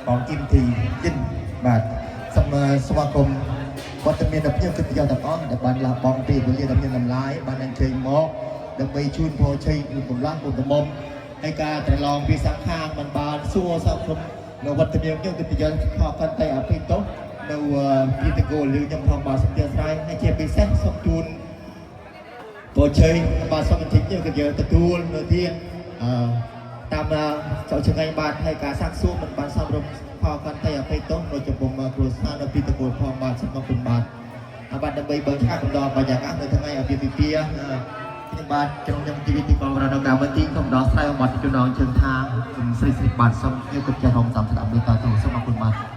បងគឹមធីយិនបាទសូមស្វាគមន៍វត្តមានរបស់ខ្ញុំគឺប្រយោជន៍ទាំងអស់ដែលបានលះបង់ពេលវេលាដ៏មានតម្លៃបានអញ្ជើញមកដើម្បីជូនពរជ័យគុណកម្លាំងគុណដំណុំហើយការត្រឡងពីសង្ខារមិនបានសួរសោកខ្ញុំនៅវត្តមានខ្ញុំគឺប្រយោជន៍ខកកាន់តែអភិទោសនៅពីតកូលឬខ្ញុំផងបាទសូមទាស្រ័យហើយជាពិសេសសូមជូនពរជ័យបាទសូមអញ្ជើញយើងក៏យើងទទួលនៅទៀតតាមចូលចង្អេងបាទហើយការសាកសួរមិនបានសំរុំផលកាន់តែអភ័យទោសនៅចំពោះគ្រួសារនៅពីតកូលផងបាទសូមអរគុណបាទបាទដើម្បីបើកឆាកកំដរបញ្ញាកាសនៅថ្ងៃអាពាហ៍ពិពាហ៍ខ្ញុំបាទក្នុងនាមជីវិតទីបងរណកាវទីខ្ញុំដោះស្រាយបាត់ចំណងជើងថាខ្ញុំស្រីស្រីបាទសូមយកគិតចាស់រំសំស្ដាប់ដូចតទៅសូមអរគុណបាទ